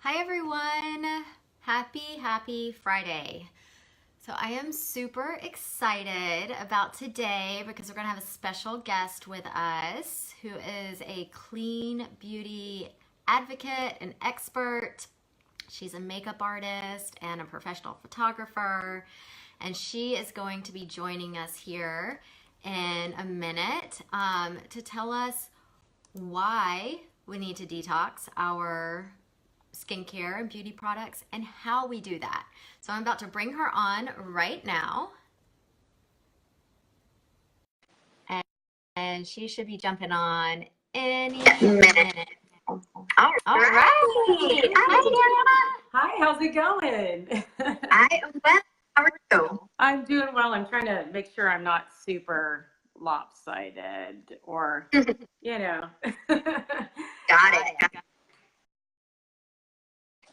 Hi everyone. Happy Friday. So I am super excited about today because we're going to have a special guest with us who is a clean beauty advocate and expert. She's a makeup artist and a professional photographer, and she is going to be joining us here in a minute to tell us why we need to detox our skincare and beauty products and how we do that. So I'm about to bring her on right now. And she should be jumping on any minute. All All right. right. Hi, Hi, how's it going? I am well. How are you? I'm doing well. I'm trying to make sure I'm not super lopsided or, you know. Got it.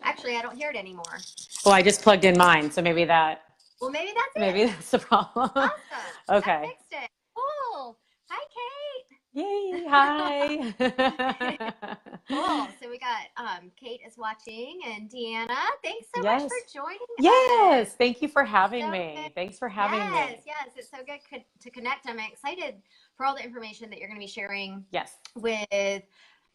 Actually, I don't hear it anymore. Well, I just plugged in mine, so Well, maybe that's it. maybe that's the problem. Awesome. Okay. I fixed it. Cool. Hi, Kate. Yay, hi. Cool. So we got Kate is watching and Deanna. Thanks so much Yes. for joining Yes, us. thank you for having So me. good. Thanks for having me. Yes, it's so good to connect. I'm excited for all the information that you're going to be sharing Yes. with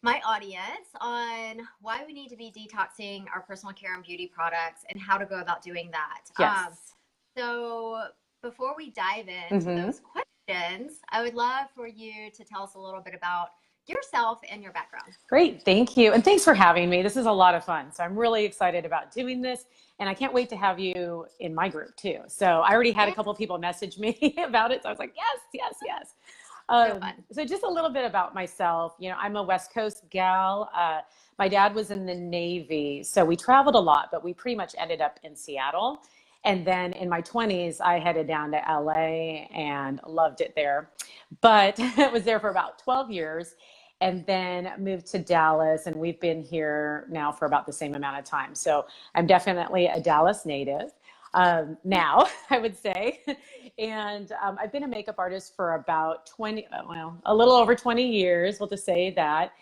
my audience on why we need to be detoxing our personal care and beauty products and how to go about doing that. Yes. So before we dive into those questions, I would love for you to tell us a little bit about yourself and your background. Great, thank you. And thanks for having me. This is a lot of fun. So I'm really excited about doing this. And I can't wait to have you in my group too. So I already had a couple of people message me about it. So I was like, yes. So just a little bit about myself. You know, I'm a West Coast gal. My dad was in the Navy. So we traveled a lot, but we pretty much ended up in Seattle. And then in my 20s, I headed down to LA and loved it there. But I was there for about 12 years and then moved to Dallas. And we've been here now for about the same amount of time. So I'm definitely a Dallas native now, I would say. And I've been a makeup artist for about 20, well, a little over 20 years, we'll just say that.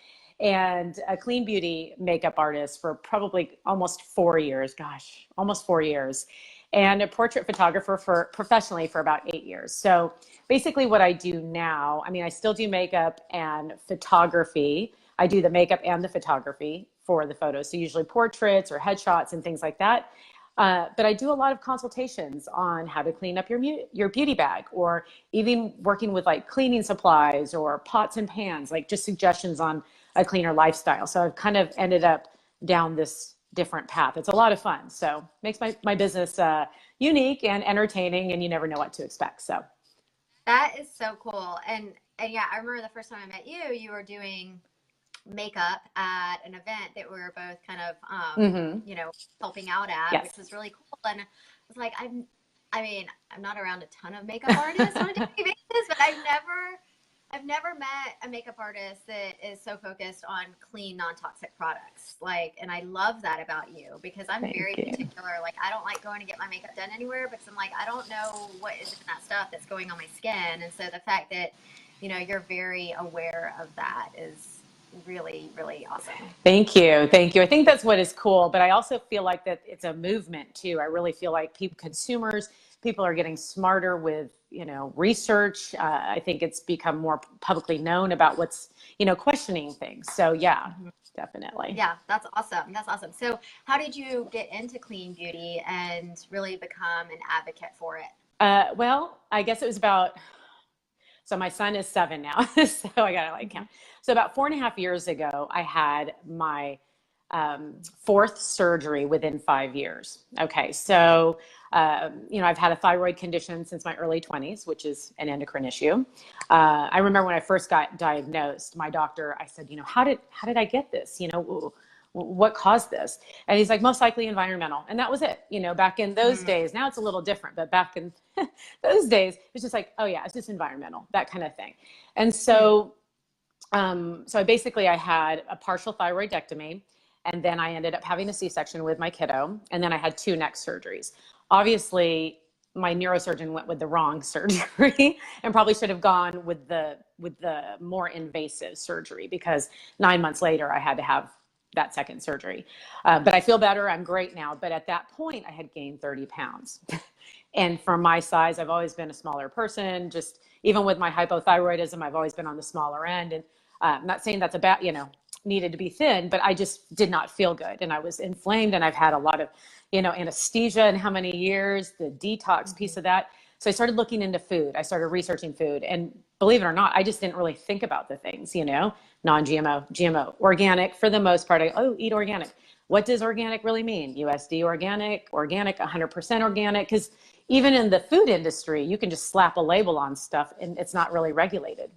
And a clean beauty makeup artist for probably almost 4 years, gosh, almost 4 years. And a portrait photographer for professionally for about 8 years. So basically what I do now, I mean, I still do makeup and photography. I do the makeup and the photography for the photos. So usually portraits or headshots and things like that. But I do a lot of consultations on how to clean up your beauty bag, or even working with like cleaning supplies or pots and pans, like just suggestions on a cleaner lifestyle. So I've kind of ended up down this different path. It's a lot of fun. So makes my business unique and entertaining, and you never know what to expect. So That is so cool. And yeah, I remember the first time I met you, you were doing makeup at an event that we were both kind of helping out at, yes. which was really cool. And I was like, I mean, I'm not around a ton of makeup artists on a daily basis, but I've never met a makeup artist that is so focused on clean, non-toxic products. Like, and I love that about you because I'm Thank very you. particular. Like, I don't like going to get my makeup done anywhere because I'm like, I don't know what is in that stuff that's going on my skin. And so the fact that, you know, you're very aware of that is really, really awesome. Thank you. Thank you. I think that's what is cool, but I also feel like that it's a movement too. I really feel like consumers, people are getting smarter with, research. I think it's become more publicly known about what's, questioning things. So yeah, definitely. Yeah, that's awesome. That's awesome. So how did you get into clean beauty and really become an advocate for it? Well, I guess it was so my son is 7 now, so I gotta like count. So about 4.5 years ago, I had my fourth surgery within 5 years. Okay, so I've had a thyroid condition since my early 20s, which is an endocrine issue. I remember when I first got diagnosed, my doctor, I said, how did I get this? What caused this? And he's like, most likely environmental. And that was it. Back in those days, now it's a little different, but back in those days, it's just like, oh yeah, it's just environmental, that kind of thing. And so, I had a partial thyroidectomy, and then I ended up having a C-section with my kiddo. And then I had 2 neck surgeries. Obviously, my neurosurgeon went with the wrong surgery and probably should have gone with the more invasive surgery, because 9 months later I had to have that second surgery. But I feel better. I'm great now. But at that point, I had gained 30 pounds. And for my size, I've always been a smaller person. Just even with my hypothyroidism, I've always been on the smaller end. And I'm not saying that's a bad, needed to be thin, but I just did not feel good. And I was inflamed, and I've had a lot of, anesthesia in how many years, the detox piece of that. So I started looking into food. I started researching food, and believe it or not, I just didn't really think about the things, non-GMO, GMO, organic for the most part. Eat organic. What does organic really mean? USD organic, 100% organic. Because even in the food industry, you can just slap a label on stuff and it's not really regulated,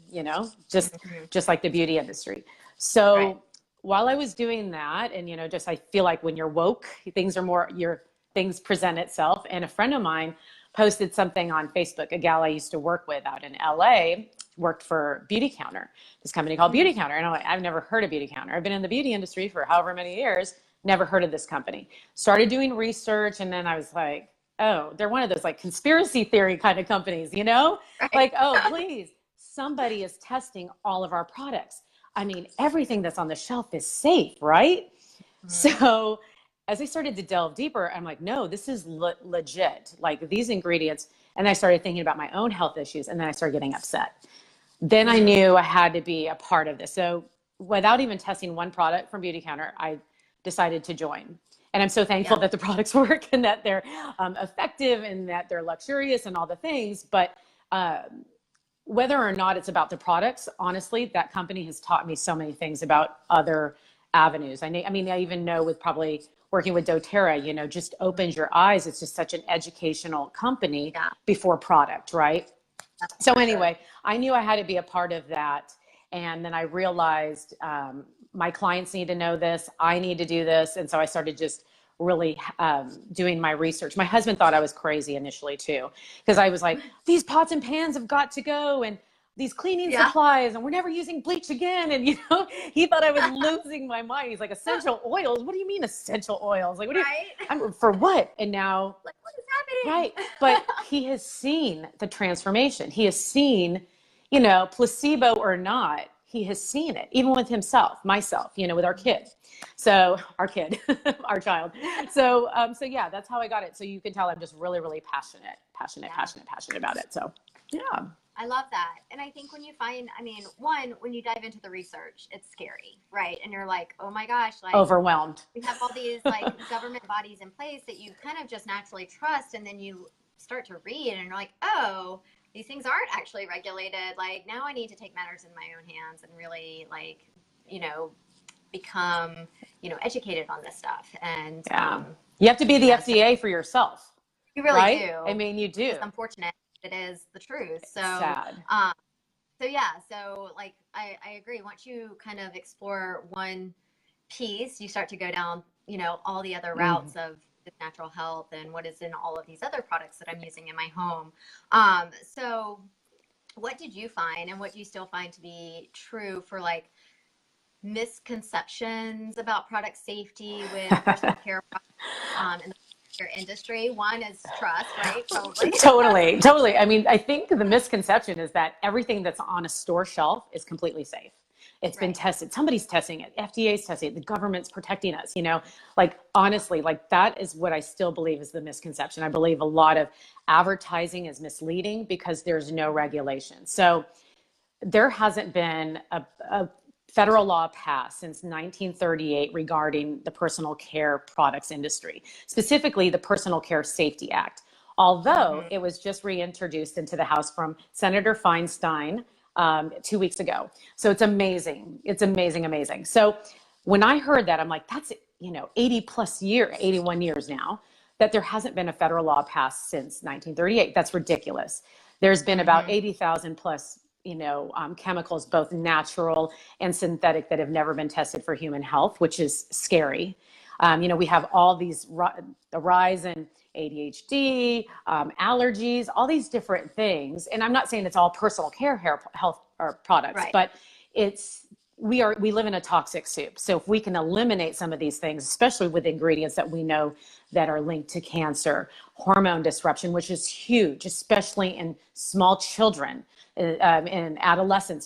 just like the beauty industry. So Right. while I was doing that, and, I feel like when you're woke, things present itself. And a friend of mine posted something on Facebook, a gal I used to work with out in LA, worked for Beautycounter, this company called Beautycounter. And I'm like, I've never heard of Beautycounter. I've been in the beauty industry for however many years, never heard of this company. Started doing research, and then I was like, oh, they're one of those like conspiracy theory kind of companies, Right. like, oh, please, somebody is testing all of our products. I mean, everything that's on the shelf is safe, right? So as I started to delve deeper, I'm like, no, this is legit, like these ingredients. And I started thinking about my own health issues, and then I started getting upset. Then I knew I had to be a part of this. So without even testing one product from Beautycounter, I decided to join. And I'm so thankful that the products work, and that they're effective, and that they're luxurious and all the things. But whether or not it's about the products, honestly, that company has taught me so many things about other avenues. I even know with probably working with doTERRA, just opens your eyes. It's just such an educational company before product, right? So anyway, I knew I had to be a part of that. And then I realized my clients need to know this. I need to do this. And so I started just really doing my research. My husband thought I was crazy initially too, because I was like, these pots and pans have got to go, and these cleaning supplies, and we're never using bleach again. And, he thought I was losing my mind. He's like, essential oils? What do you mean essential oils? Like, for what? And now, like, what is happening? Right. But he has seen the transformation. He has seen, placebo or not, he has seen it, even with himself, myself, with our kid. So our kid, our child. So yeah, that's how I got it. So you can tell I'm just really, really passionate about it. So yeah. I love that. And I think when you find, when you dive into the research, it's scary, right? And you're like, oh my gosh, like overwhelmed. We have all these like government bodies in place that you kind of just naturally trust. And then you start to read and you're like, oh, these things aren't actually regulated. Like now I need to take matters in my own hands and really become, educated on this stuff. And you have to be the FDA for yourself. You really right? do. You do. It's unfortunate. It is the truth. So sad. So like I agree. Once you kind of explore one piece, you start to go down, all the other routes of the natural health and what is in all of these other products that I'm using in my home. So what did you find, and what do you still find to be true for like misconceptions about product safety with personal care products in the industry? One is trust, right? Probably. Totally. I think the misconception is that everything that's on a store shelf is completely safe. It's been tested. Somebody's testing it. FDA's testing it. The government's protecting us, honestly, that is what I still believe is the misconception. I believe a lot of advertising is misleading because there's no regulation. So there hasn't been a federal law passed since 1938 regarding the personal care products industry, specifically the Personal Care Safety Act. Although it was just reintroduced into the House from Senator Feinstein 2 weeks ago. So it's amazing. It's amazing. So when I heard that, I'm like, that's, 81 years now that there hasn't been a federal law passed since 1938. That's ridiculous. There's been about 80,000 plus chemicals, both natural and synthetic, that have never been tested for human health, which is scary. We have all these, the rise in ADHD, allergies, all these different things. And I'm not saying it's all personal care health or products, but it's we live in a toxic soup. So if we can eliminate some of these things, especially with ingredients that we know that are linked to cancer, hormone disruption, which is huge, especially in small children, in adolescents,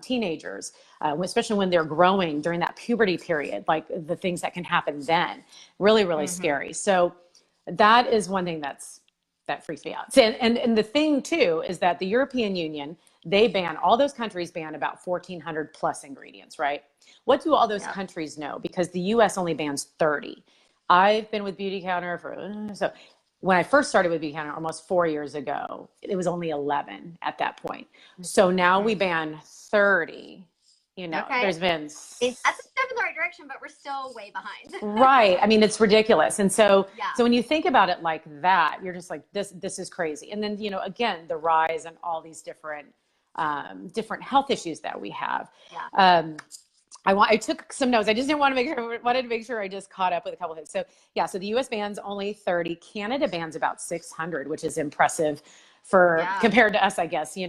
teenagers, especially when they're growing during that puberty period, like the things that can happen then, really, really Mm-hmm. scary. So that is one thing that freaks me out. So, and the thing too is that the European Union, they ban, all those countries ban about 1,400 plus ingredients, right? What do all those Yeah. countries know? Because the US only bans 30. I've been with Beautycounter so when I first started with Beautycounter almost 4 years ago, it was only 11 at that point. So now we Mm-hmm. ban 30. Okay. There's been That's a step in the right direction, but we're still way behind. right. I mean, it's ridiculous. And so, Yeah. so when you think about it like that, you're just like, this is crazy. And then, again, the rise and all these different health issues that we have. Yeah. I took some notes. I just didn't want to wanted to make sure I just caught up with a couple of things. So yeah, so the US bans only 30, Canada bans about 600, which is impressive for Yeah. compared to us, I guess, Hmm.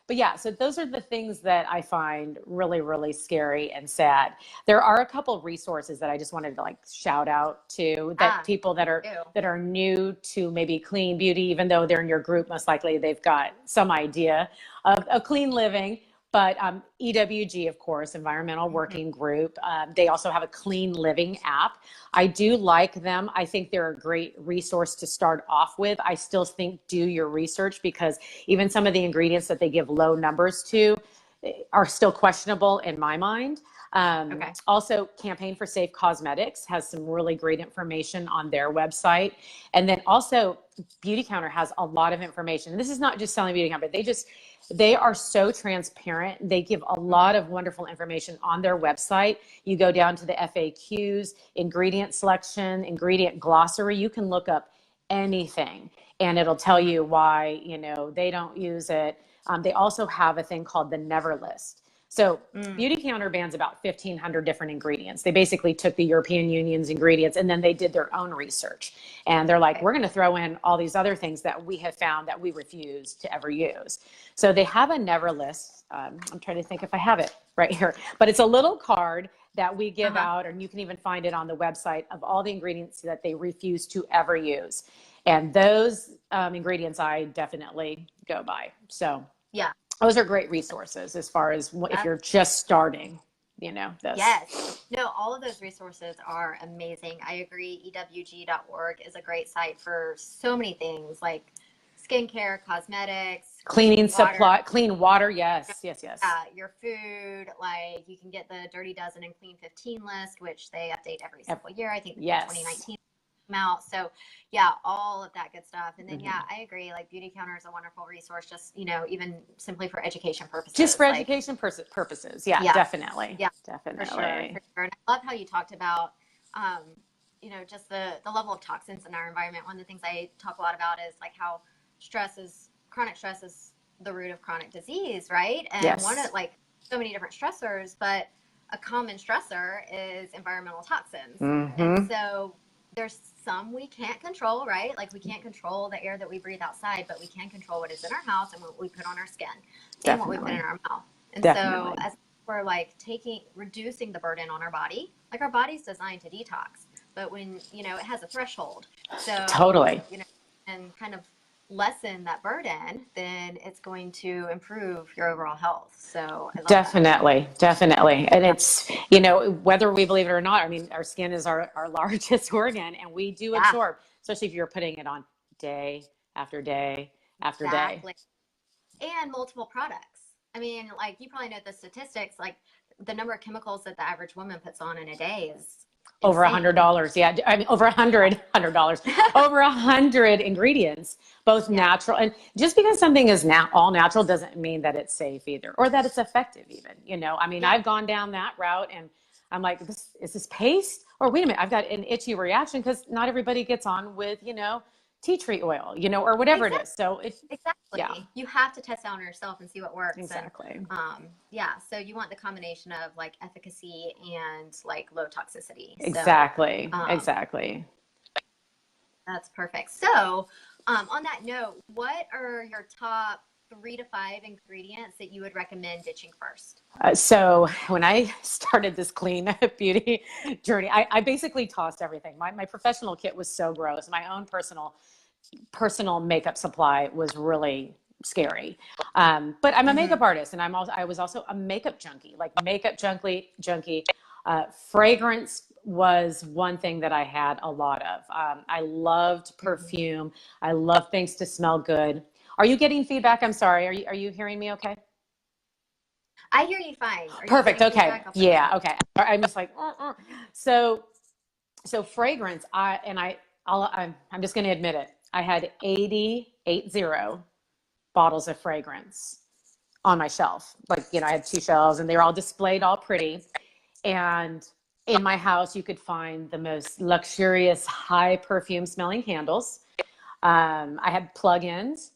but yeah, so those are the things that I find really, really scary and sad. There are a couple of resources that I just wanted to like shout out to that people Please do. that are new to maybe clean beauty, even though they're in your group, most likely they've got some idea of clean living. But EWG, of course, Environmental Mm-hmm. Working Group, they also have a clean living app. I do like them. I think they're a great resource to start off with. I still think do your research because even some of the ingredients that they give low numbers to are still questionable in my mind. Okay. Also, Campaign for Safe Cosmetics has some really great information on their website. And then also, Beautycounter has a lot of information. This is not just selling Beautycounter, but they are so transparent. They give a lot of wonderful information on their website. You go down to the FAQs, ingredient selection, ingredient glossary. You can look up anything and it'll tell Mm-hmm. you why, they don't use it. They also have a thing called the Never List. So Mm. Beautycounter bans about 1,500 different ingredients. They basically took the European Union's ingredients and then they did their own research. And they're like, Okay. we're going to throw in all these other things that we have found that we refuse to ever use. So they have a Never List. I'm trying to think if I have it right here, but it's a little card that we give Uh-huh. out, and you can even find it on the website of all the ingredients that they refuse to ever use. And those ingredients I definitely go by. So Yeah. those are great resources as far as if you're That's just starting, this. yes. No, all of those resources are amazing. I agree. EWG.org is a great site for so many things like skincare, cosmetics, Cleaning clean water, supply, clean water. Yes, yes, yes. your food. Like you can get the Dirty Dozen and Clean 15 list, which they update every Yep. single year. I think Yes. 2019 came out. So yeah, all of that good stuff. And then Mhm. yeah, I agree. Like Beautycounter is a wonderful resource, just even simply for education purposes. Just for Like, education purposes. Yeah, yeah, definitely. yeah, for sure, Definitely. for sure. And I love how you talked about, just the level of toxins in our environment. One of the things I talk a lot about is like how chronic stress is the root of chronic disease, right? And Yes. one of like so many different stressors, but a common stressor is environmental toxins. Mm-hmm. And so there's some we can't control, right? Like we can't control the air that we breathe outside, but we can control what is in our house and what we put on our skin and what we put in our mouth. And Definitely. so as we're like reducing the burden on our body, like our body's designed to detox, but when, it has a threshold. So, Totally. and kind of lessen that burden, then it's going to improve your overall health. So I love Definitely, definitely. And it's, whether we believe it or not, I mean, our skin is our largest organ and we do that. absorb, especially if you're putting it on day after day after day. Exactly. And multiple products. I mean, like you probably know the statistics, like the number of chemicals that the average woman puts on in a day is Over insane. $100. Yeah. I mean, over $100, over 100 ingredients, both Yeah. natural. And just because something is all natural doesn't mean that it's safe either, or that it's effective even, I mean, Yeah. I've gone down that route and I'm like, is this paste? Or wait a minute, I've got an itchy reaction because not everybody gets on with, tea tree oil, or whatever it is. So it's, Exactly. yeah, You have to test it on yourself and see what works. exactly. And, so you want the combination of like efficacy and like low toxicity. Exactly. So, Exactly. that's perfect. So, on that note, what are your top 3 to 5 ingredients that you would recommend ditching first? So when I started this clean beauty journey, I basically tossed everything. My professional kit was so gross. My own personal makeup supply was really scary. But I'm a makeup artist, and I was also a makeup junkie, like makeup junkie. Fragrance was one thing that I had a lot of. I loved perfume. I love things to smell good. Are you getting feedback? I'm sorry. Are you hearing me okay? I hear you fine. Are you Perfect. getting Okay. feedback? I'll put you Yeah. on. Okay. I'm just like, so, so fragrance, I'm just going to admit it. I had 80 bottles of fragrance on my shelf. Like, I had two shelves and they were all displayed all pretty. And in my house, you could find the most luxurious, high perfume smelling candles. I had plug-ins.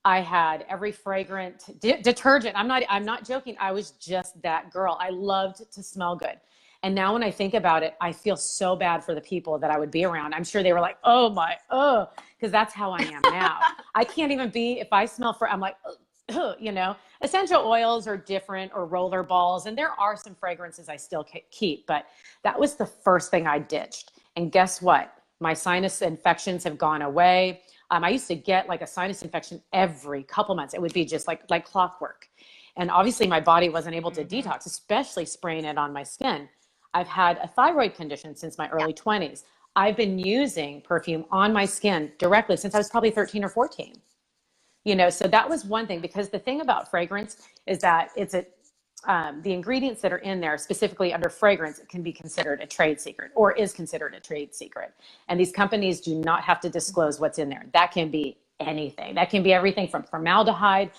I had every fragrant detergent. I'm not joking. I was just that girl. I loved to smell good. And now when I think about it, I feel so bad for the people that I would be around. I'm sure they were like, because that's how I am now. I can't even be, if I smell I'm like, essential oils are different, or roller balls. And there are some fragrances I still keep, but that was the first thing I ditched. And guess what? My sinus infections have gone away. I used to get like a sinus infection every couple months. It would be just like clockwork. And obviously my body wasn't able to detox, especially spraying it on my skin. I've had a thyroid condition since my early 20s. I've been using perfume on my skin directly since I was probably 13 or 14. So that was one thing, because the thing about fragrance is that the ingredients that are in there, specifically under fragrance, can be considered a trade secret, or is considered a trade secret. And these companies do not have to disclose what's in there. That can be anything. That can be everything from formaldehyde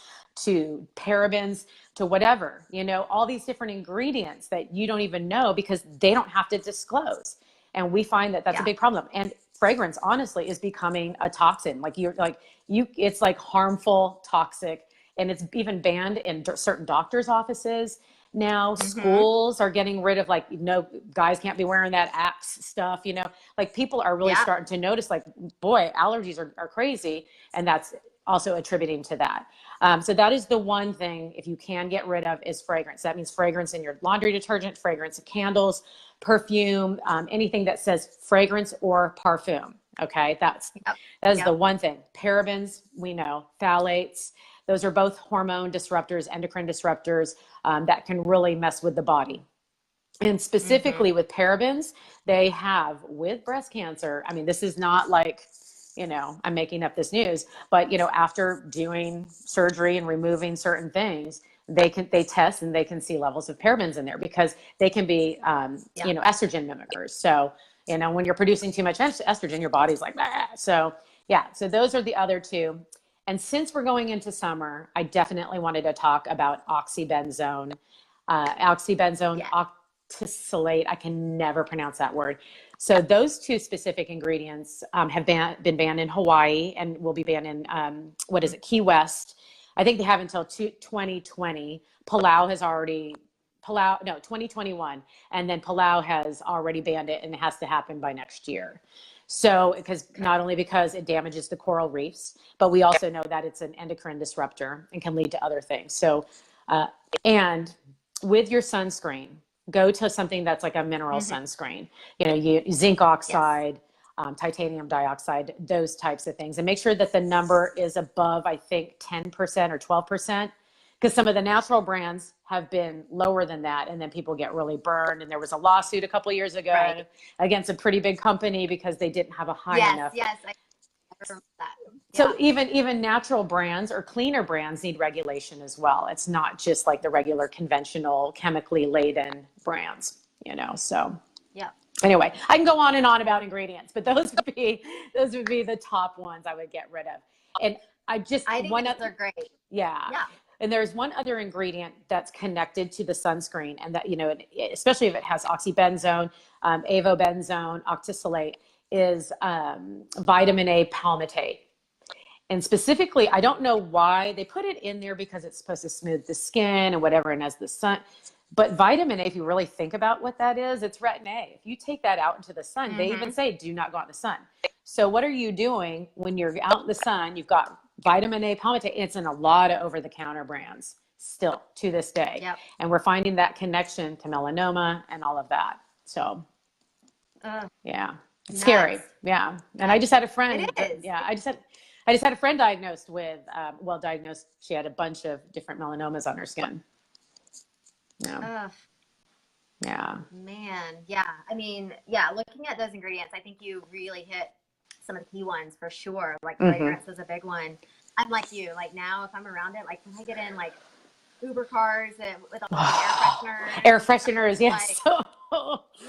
to parabens to whatever, all these different ingredients that you don't even know because they don't have to disclose. And we find that that's a Yeah. big problem. And fragrance, honestly, is becoming a toxin. It's like harmful, toxic, and it's even banned in certain doctors' offices. Now schools are getting rid of, like, no, guys can't be wearing that Axe stuff, like people are really Yeah. starting to notice, like, boy, allergies are crazy. And that's also attributing to that. So that is the one thing, if you can get rid of, is fragrance. That means fragrance in your laundry detergent, fragrance in candles, perfume, anything that says fragrance or parfum. Okay. That is the Yep. one thing. Parabens, we know, phthalates, those are both hormone disruptors, endocrine disruptors, that can really mess with the body. And specifically with parabens, they have, with breast cancer, I mean, this is not like, I'm making up this news, but, after doing surgery and removing certain things, they test and they can see levels of parabens in there, because they can be, estrogen mimickers. So, when you're producing too much estrogen, your body's like, bah. So yeah, so those are the other two. And since we're going into summer, I definitely wanted to talk about oxybenzone, Yeah. octisolate. I can never pronounce that word. So those two specific ingredients have been banned in Hawaii, and will be banned in, Key West. I think they have until 2020. No, 2021. And then Palau has already banned it, and it has to happen by next year. So, not only because it damages the coral reefs, but we also know that it's an endocrine disruptor and can lead to other things. So, and with your sunscreen, go to something that's like a mineral sunscreen. Zinc Yes. oxide, titanium dioxide, those types of things, and make sure that the number is above, I think, 10% or 12%. Because some of the natural brands have been lower than that, and then people get really burned. And there was a lawsuit a couple of years ago Right. against a pretty big company because they didn't have a high Yes. enough. Yes. I remember that. So Yeah. even natural brands or cleaner brands need regulation as well. It's not just like the regular conventional chemically laden brands, So Yeah. anyway, I can go on and on about ingredients, but those would be the top ones I would get rid of. And I think those are great. yeah. Yeah. And there's one other ingredient that's connected to the sunscreen, and that, especially if it has oxybenzone, avobenzone, octisolate, is vitamin A palmitate. And specifically, I don't know why they put it in there, because it's supposed to smooth the skin and whatever, and as the sun. But vitamin A, if you really think about what that is, it's retin A. If you take that out into the sun, they even say, do not go out in the sun. So what are you doing when you're out in the sun? You've got vitamin A palmitate. It's in a lot of over-the-counter brands still to this day. Yep. And we're finding that connection to melanoma and all of that. So Ugh, yeah, it's scary. nuts. Yeah. And I Nuts. just had a It friend, is. yeah, I just had a friend diagnosed with, well, diagnosed, she had a bunch of different melanomas on her skin. Yeah. Ugh, Yeah. man. Yeah. I mean, yeah, looking at those ingredients, I think you really hit some of the key ones for sure. Like Hmm. fragrance is a big one. I'm like you. Like now, if I'm around it, like when I get in like Uber cars with all those air fresheners Air and stuff, fresheners, like yes.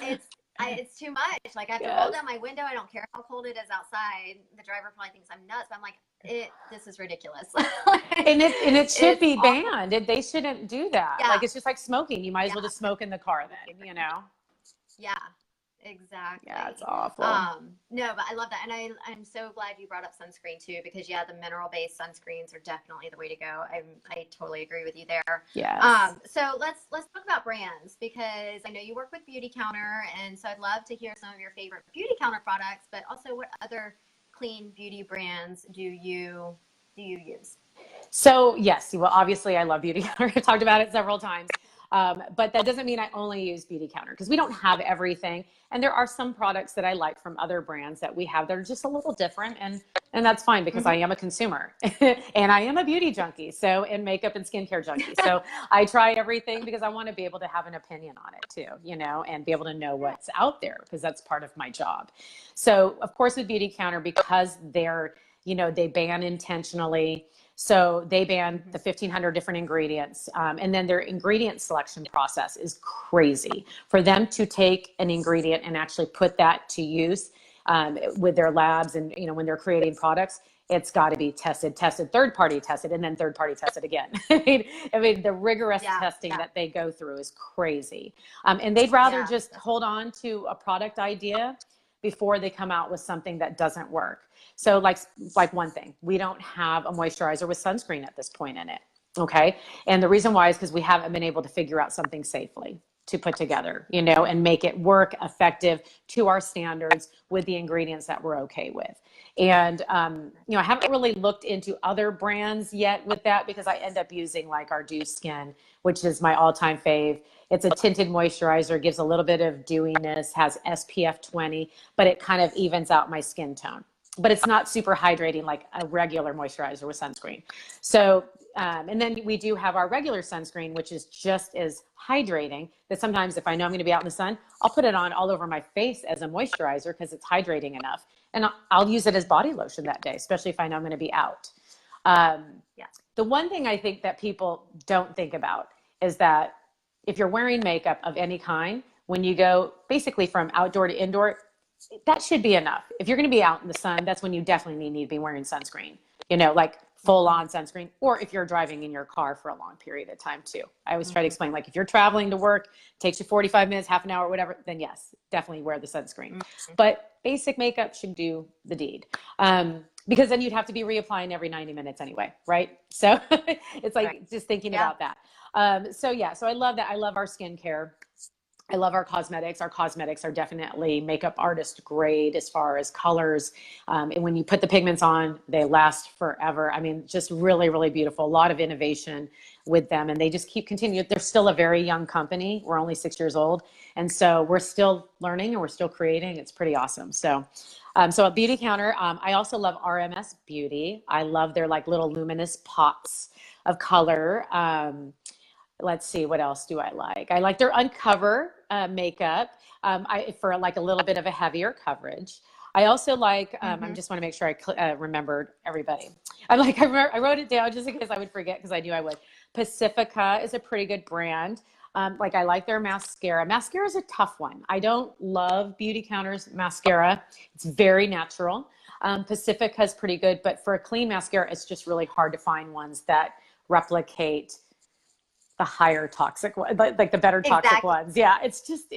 it's it's too much. Like I have to roll Yes. down my window. I don't care how cold it is outside. The driver probably thinks I'm nuts, but I'm like, this is ridiculous. Like, And it should it's be awful. banned. They shouldn't do that. Yeah, Like it's just like smoking. You might as yeah, well just smoke in the car then, you know? yeah, Yeah, it's exactly. awful. No, but I love that, and I'm so glad you brought up sunscreen too, because yeah, the mineral based sunscreens are definitely the way to go. I totally agree with you there. Yes. So let's talk about brands, because I know you work with Beautycounter, and so I'd love to hear some of your favorite Beautycounter products, but also what other clean beauty brands do you use? So yes, well, obviously I love Beautycounter. I've talked about it several times. But that doesn't mean I only use Beautycounter because we don't have everything. And there are some products that I like from other brands that we have that are just a little different. And that's fine because Hmm. I am a consumer and I am a beauty junkie. So, and makeup and skincare junkie. So I try everything because I want to be able to have an opinion on it too, you know, and be able to know Yeah. what's out there because that's part of my job. So of course with Beautycounter, because they're, you know, they ban intentionally. So they ban Hmm. the 1,500 different ingredients. And then their ingredient selection process is crazy. For them to take an ingredient and actually put that to use with their labs and, you know, when they're creating products, it's got to be tested, third party tested, and then third party tested again. I mean, the rigorous Yeah, testing yeah, that they go through is crazy. And they'd rather yeah. just hold on to a product idea before they come out with something that doesn't work. So like one thing, we don't have a moisturizer with sunscreen at this point in it. Okay. And the reason why is because we haven't been able to figure out something safely to put together, you know, and make it work effective to our standards with the ingredients that we're okay with. And, you know, I haven't really looked into other brands yet with that because I end up using like our Dew Skin, which is my all-time fave. It's a tinted moisturizer, gives a little bit of dewiness, has SPF 20, but it kind of evens out my skin tone. But it's not super hydrating like a regular moisturizer with sunscreen. So, and then we do have our regular sunscreen, which is just as hydrating. That sometimes if I know I'm going to be out in the sun, I'll put it on all over my face as a moisturizer because it's hydrating enough. And I'll use it as body lotion that day, especially if I know I'm going to be out. Um, Yeah. the one thing I think that people don't think about is that if you're wearing makeup of any kind, when you go basically from outdoor to indoor, that should be enough. If you're going to be out in the sun, that's when you definitely need to be wearing sunscreen, you know, like full Hmm. on sunscreen, or if you're driving in your car for a long period of time too. I always try to Hmm. explain, like if you're traveling to work, takes you 45 minutes, half an hour, whatever, then yes, definitely wear the sunscreen. Hmm. But basic makeup should do the deed. Because then you'd have to be reapplying every 90 minutes anyway, right? So it's Right. like just thinking Yeah. about that. So yeah, so I love that. I love our skincare. I love our cosmetics. Our cosmetics are definitely makeup artist grade as far as colors. And when you put the pigments on, they last forever. I mean, just really, really beautiful. A lot of innovation with them. And they just keep continuing. They're still a very young company. We're only 6 years old. And so we're still learning and we're still creating. It's pretty awesome. So at Beautycounter, I also love RMS Beauty. I love their like little luminous pots of color. Let's see, what else do I like? I like their Uncover makeup for like a little bit of a heavier coverage. I also like, I Hmm. just want to make sure I remembered everybody. I wrote it down just in case I would forget because I knew I would. Pacifica is a pretty good brand. Like I like their mascara. Mascara is a tough one. I don't love Beautycounter's mascara. It's very natural. Pacifica is pretty good, but for a clean mascara, it's just really hard to find ones that replicate the higher toxic one, like the better toxic Exactly. ones. Yeah, it's just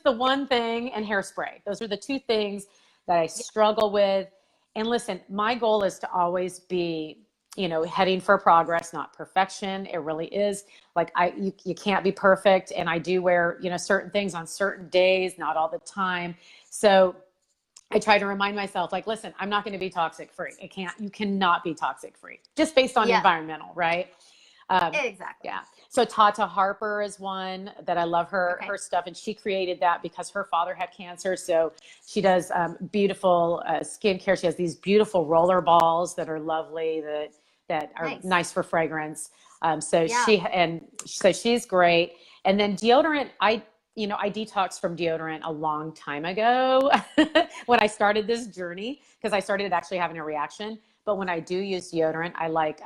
the one thing, and hairspray. Those are the two things that I Yeah. struggle with. And listen, my goal is to always be, you know, heading for progress, not perfection. It really is. Like you can't be perfect, and I do wear, you know, certain things on certain days, not all the time. So I try to remind myself, like, listen, I'm not going to be toxic free. You cannot be toxic free just based on Yeah, environmental, right? exactly. Yeah. So Tata Harper is one that I love Okay. her stuff, and she created that because her father had cancer. So she does beautiful skincare. She has these beautiful roller balls that are lovely that are Nice. nice for fragrance. So Yeah. she's great. And then deodorant, I detoxed from deodorant a long time ago when I started this journey because I started actually having a reaction. But when I do use deodorant, I like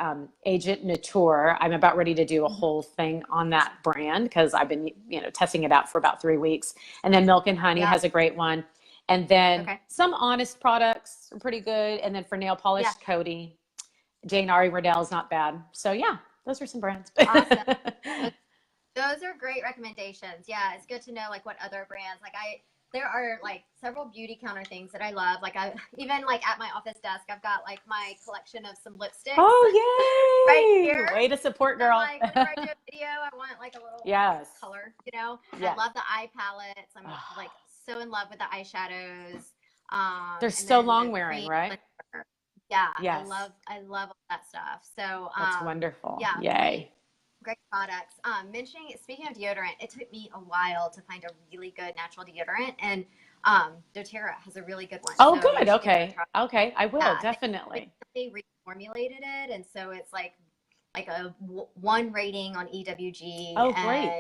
Agent Nature. I'm about ready to do a Mhm. whole thing on that brand because I've been, testing it out for about 3 weeks. And then Milk and Honey Yeah. has a great one. And then Okay. some Honest products are pretty good. And then for nail Yeah. polish, Cody, Jane Ari Riddell is not bad. So yeah, those are some brands. Awesome. Those those are great recommendations. Yeah, it's good to know like what other brands like there are like several Beautycounter things that I love. Like I even like at my office desk, I've got like my collection of some lipsticks right Oh, yay! here. Way to support, I'm girl. like, whenever I do a video, I want like a little like Yes. color, you know. And I Yes. love the eye palettes. I'm like so in love with the eyeshadows. They're And so then the long wearing, cream right? cleanser. Yeah, Yes. I love all that stuff. So That's wonderful. yeah, Yay. great products. Speaking of deodorant, it took me a while to find a really good natural deodorant, and DoTerra has a really good one. Oh, So you good. should give it a Okay. try. Okay. I will Yeah, they definitely. recently reformulated it, and so it's like a one rating on EWG, Oh, and great.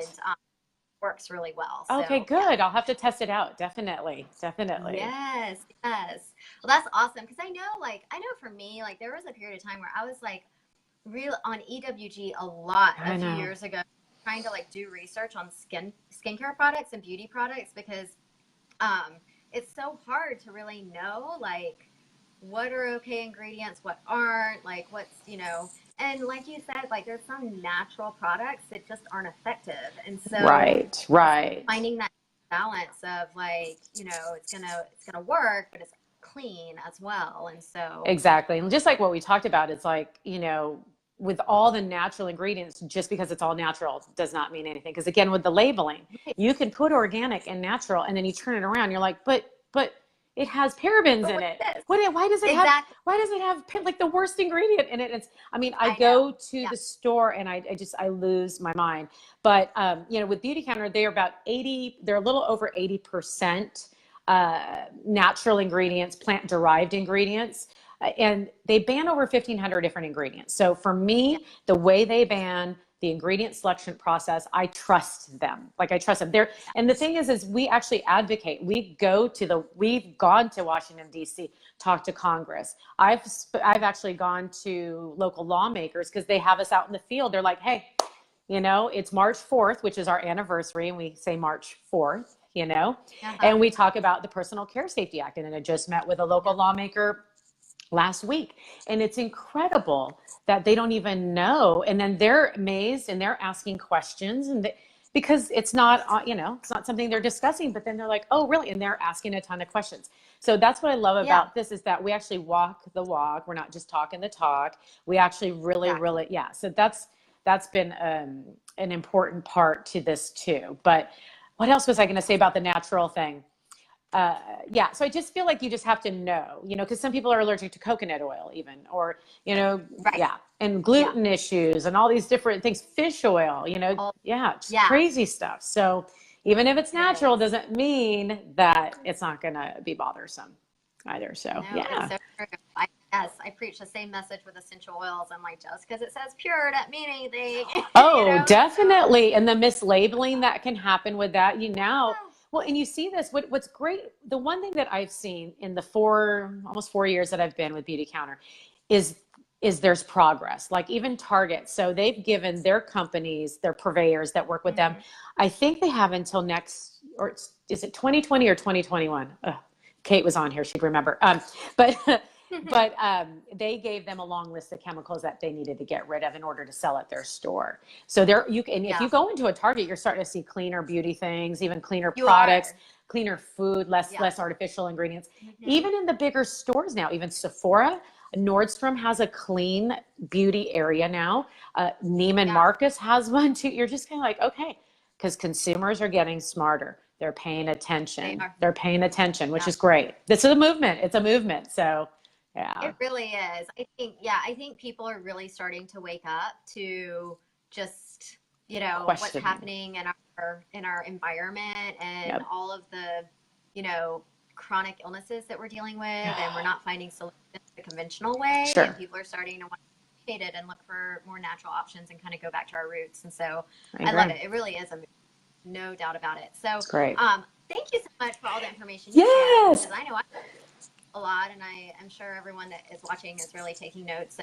works really well. Okay, So yeah. good. I'll have to test it out. Definitely. Definitely. Yes, yes. Well, that's awesome because I know for me, like there was a period of time where I was like real on EWG a lot a I few know. years ago, trying to like do research on skincare products and beauty products because um it's so hard to really know like what are okay ingredients, what aren't, like and like you said, like there's some natural products that just aren't effective. And so Right. it's Right. finding that balance of like, it's gonna work, but it's clean as well. And so Exactly. And just like what we talked about, it's like, with all the natural ingredients, just because it's all natural does not mean anything. Because again, with the labeling, right. you can put organic and natural, and then you turn it around, you're like, but it has parabens But in what it. is this? Why does it have Exactly. like the worst ingredient in it? I mean, I I know. go to Yeah. the store and I lose my mind. But with Beautycounter, they're a little over 80% natural ingredients, plant derived ingredients, and they ban over 1,500 different ingredients. So for Yeah. me, the way they ban the ingredient selection process, I trust them. Like I trust them. And the thing is we actually advocate. We've gone to Washington D.C., talked to Congress. I've actually gone to local lawmakers because they have us out in the field. They're like, hey, it's March 4th, which is our anniversary, and we say March 4th, Uh-huh. and we talk about the Personal Care Safety Act. And I just met with a local Yeah. lawmaker last week, and it's incredible that they don't even know. And then they're amazed and they're asking questions, because it's not, it's not something they're discussing, but then they're like, oh, really? And they're asking a ton of questions. So that's what I love Yeah. about this is that we actually walk the walk. We're not just talking the talk. We actually really, Exactly. really, yeah. So that's been an important part to this too. But what else was I going to say about the natural thing? uh, yeah, so I just feel like you just have to know, because some people are allergic to coconut oil even, or, Right. yeah, and Yeah. gluten issues and all these different things, fish oil, All, yeah, just yeah. crazy stuff. So even if it's It natural, is. doesn't mean that it's not going to be bothersome either. So No, it's yeah. so true. Yes, I preach the same message with essential oils. I'm like, just because it says pure doesn't mean anything, Oh, So definitely. And the mislabeling that can happen with that, yeah, well, and you see this, what's great, the one thing that I've seen in the almost 4 years that I've been with Beautycounter is, there's progress, like even Target. So they've given their companies, their purveyors that work with them, hmm I think they have until next, or is it 2020 or 2021? Kate was on here. She'd remember. But but they gave them a long list of chemicals that they needed to get rid of in order to sell at their store. So if yeah, you go into a Target, you're starting to see cleaner beauty things, even cleaner you products, are. cleaner food, less Yeah. artificial ingredients. hmm Even in the bigger stores now, even Sephora, Nordstrom has a clean beauty area now. Neiman Yeah. Marcus has one too. You're just kind of like, okay, because consumers are getting smarter. They're paying They attention. are. They're paying attention, which Yeah. is great. This is a movement. It's a movement. So, yeah, It really is. I think people are really starting to wake up to just, what's questioning. happening in our environment and Yep. all of the, you know, chronic illnesses that we're dealing with, and we're not finding solutions the conventional way, and Sure. people are starting to want to educate it and look for more natural options and kind of go back to our roots. And so I I love agree. it. It really is no doubt about it. So, It's great. thank you so much for all the information you shared, Yes. because I know I a lot, and I am sure everyone that is watching is really taking notes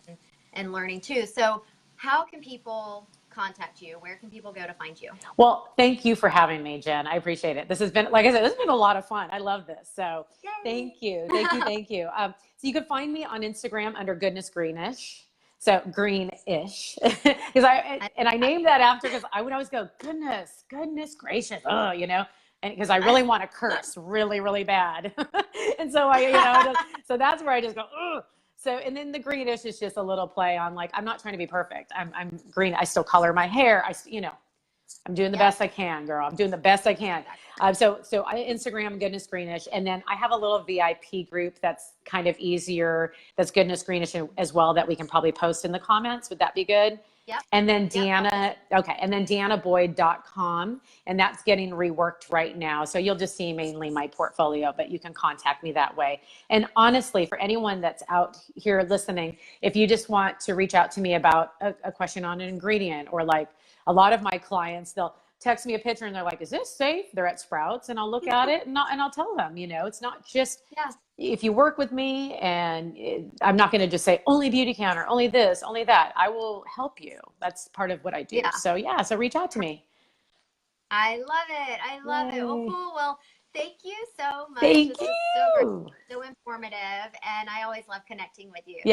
and learning too. So how can people contact you? Where can people go to find you? Well, thank you for having me, Jen. I appreciate it. This has been, like I said, this has been a lot of fun. I love this. So Yay. thank you. Thank you. Thank you. So you can find me on Instagram under Goodness Greenish. So greenish. Because I named that after, because I would always go, goodness gracious. Oh, and because I really want to curse really, really bad. And so so that's where I just go, ugh. So, and then the greenish is just a little play on, like, I'm not trying to be perfect. I'm green. I still color my hair. I'm doing the Yep. best I can, girl. I'm doing the best I can. So I Instagram Goodness Greenish, and then I have a little VIP group that's kind of easier. That's Goodness Greenish as well, that we can probably post in the comments. Would that be good? Yep. And then Yep. Deanna, okay, and then DeannaBoyd.com, and that's getting reworked right now. So you'll just see mainly my portfolio, but you can contact me that way. And honestly, for anyone that's out here listening, if you just want to reach out to me about a question on an ingredient, or like a lot of my clients, they'll text me a picture and they're like, is this safe? They're at Sprouts, and I'll look at it and I'll tell them, it's not just, Yeah. if you work with me, and I'm not going to just say only Beautycounter, only this, only that. I will help you. That's part of what I do. Yeah. So yeah, so reach out to me. I love it. I love it. Well, Yay. cool. Well, thank you so much. Thank This was so great, you. so informative, and I always love connecting with you. So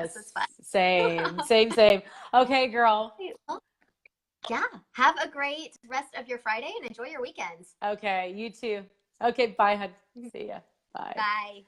this was Yes. fun. Same. Okay, girl. Well, yeah. Have a great rest of your Friday and enjoy your weekends. Okay, you too. Okay, bye, hun. See ya. Bye. Bye.